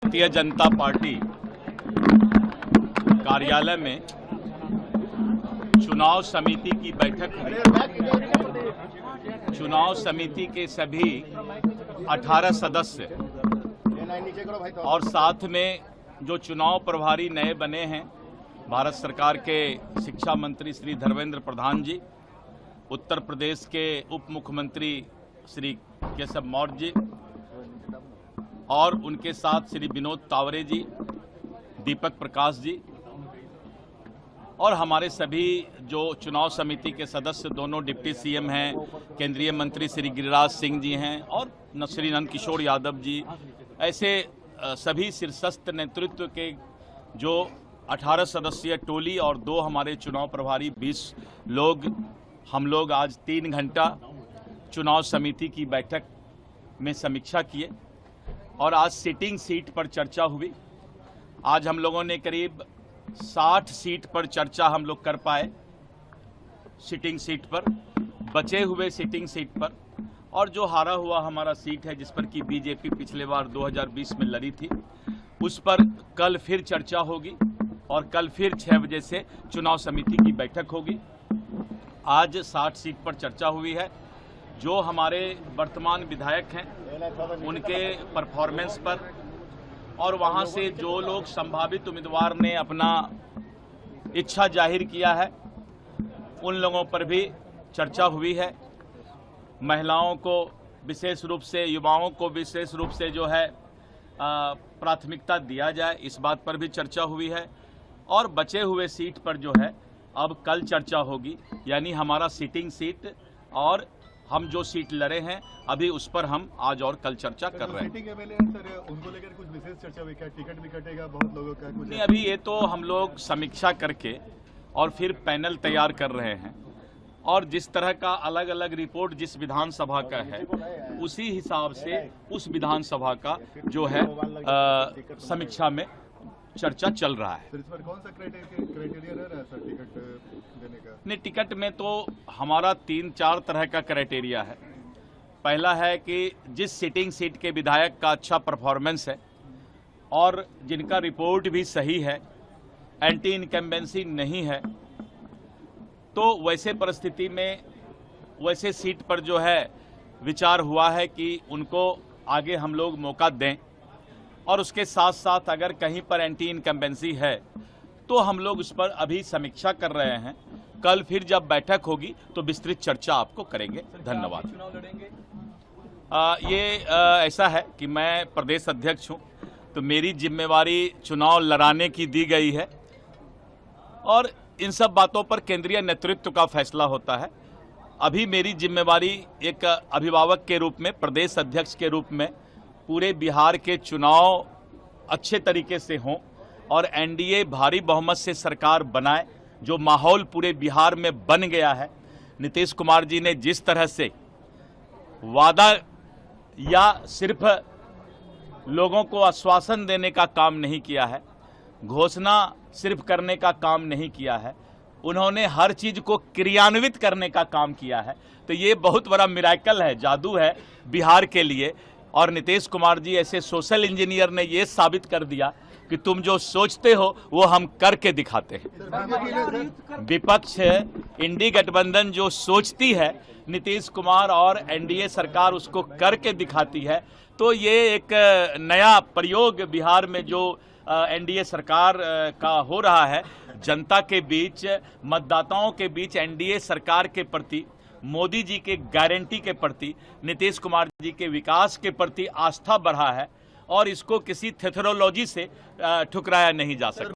Bharatiya Janata party कार्यालय में चुनाव समिति की बैठक हुई। चुनाव समिति के सभी 18 सदस्य और साथ में जो चुनाव प्रभारी नए बने हैं, भारत सरकार के शिक्षा मंत्री श्री धर्मेंद्र प्रधान जी, उत्तर प्रदेश के उप मुख्यमंत्री श्री केशव मौर्य जी और उनके साथ श्री विनोद तावरे जी, दीपक प्रकाश जी और हमारे सभी जो चुनाव समिति के सदस्य, दोनों डिप्टी सीएम हैं, केंद्रीय मंत्री श्री गिरिराज सिंह जी हैं और श्री नंद किशोर यादव जी, ऐसे सभी शीर्षस्थ नेतृत्व के जो 18 सदस्यीय टोली और 2 हमारे चुनाव प्रभारी 20 लोग, हम लोग आज 3 घंटा चुनाव समिति की बैठक में समीक्षा किए और आज सिटिंग सीट पर चर्चा हुई। आज हम लोगों ने करीब 60 सीट पर चर्चा हम लोग कर पाए, सिटिंग सीट पर, बचे हुए सिटिंग सीट पर, और जो हारा हुआ हमारा सीट है जिस पर कि बीजेपी पिछले बार 2020 में लड़ी थी, उस पर कल फिर चर्चा होगी और कल फिर 6 बजे से चुनाव समिति की बैठक होगी। आज 60 सीट पर चर्चा हुई है। जो हमारे वर्तमान विधायक हैं उनके परफॉर्मेंस पर और वहां से जो लोग संभावित उम्मीदवार ने अपना इच्छा जाहिर किया है उन लोगों पर भी चर्चा हुई है। महिलाओं को विशेष रूप से, युवाओं को विशेष रूप से जो है प्राथमिकता दिया जाए, इस बात पर भी चर्चा हुई है। और बचे हुए सीट पर जो है अब कल चर्चा होगी, यानी हमारा सिटिंग सीट और हम जो सीट लड़े हैं अभी उस पर हम आज और कल चर्चा कर रहे हैं। सर, उनको लेकर कुछ विशेष चर्चा हुई क्या? टिकट भी कटेगा बहुत लोगों का? कुछ नहीं, अभी ये तो हम लोग समीक्षा करके और फिर पैनल तैयार कर रहे हैं और जिस तरह का अलग अलग रिपोर्ट जिस विधानसभा का है उसी हिसाब से उस विधानसभा का जो है समीक्षा में चर्चा चल रहा है। इस पर कौन सा क्राइटेरिया रह रहा है सर टिकट देने का? नहीं, टिकट में तो हमारा 3-4 तरह का क्राइटेरिया है। पहला है कि जिस सिटिंग सीट के विधायक का अच्छा परफॉर्मेंस है और जिनका रिपोर्ट भी सही है, एंटी इनकम्बेंसी नहीं है, तो वैसे परिस्थिति में वैसे सीट पर जो है विचार हुआ है कि उनको आगे हम लोग मौका दें। और उसके साथ साथ अगर कहीं पर एंटी इनकम्बेंसी है तो हम लोग उस पर अभी समीक्षा कर रहे हैं। कल फिर जब बैठक होगी तो विस्तृत चर्चा आपको करेंगे। धन्यवाद। ऐसा है कि मैं प्रदेश अध्यक्ष हूं, तो मेरी जिम्मेवारी चुनाव लड़ाने की दी गई है और इन सब बातों पर केंद्रीय नेतृत्व का फैसला होता है। अभी मेरी जिम्मेवारी एक अभिभावक के रूप में, प्रदेश अध्यक्ष के रूप में पूरे बिहार के चुनाव अच्छे तरीके से हों और एनडीए भारी बहुमत से सरकार बनाए, जो माहौल पूरे बिहार में बन गया है। नीतीश कुमार जी ने जिस तरह से वादा या सिर्फ लोगों को आश्वासन देने का काम नहीं किया है, घोषणा सिर्फ करने का काम नहीं किया है, उन्होंने हर चीज को क्रियान्वित करने का काम किया है। तो ये बहुत बड़ा मिरेकल है, जादू है बिहार के लिए। और नीतीश कुमार जी ऐसे सोशल इंजीनियर ने ये साबित कर दिया कि तुम जो सोचते हो वो हम करके दिखाते हैं। विपक्ष इंडी गठबंधन जो सोचती है, नीतीश कुमार और एनडीए सरकार उसको करके दिखाती है। तो ये एक नया प्रयोग बिहार में जो एनडीए सरकार का हो रहा है, जनता के बीच, मतदाताओं के बीच एनडीए सरकार के प्रति, मोदी जी के गारंटी के प्रति, नीतीश कुमार जी के विकास के प्रति आस्था बढ़ा है और इसको किसी थेथरोलॉजी से ठुकराया नहीं जा सकता।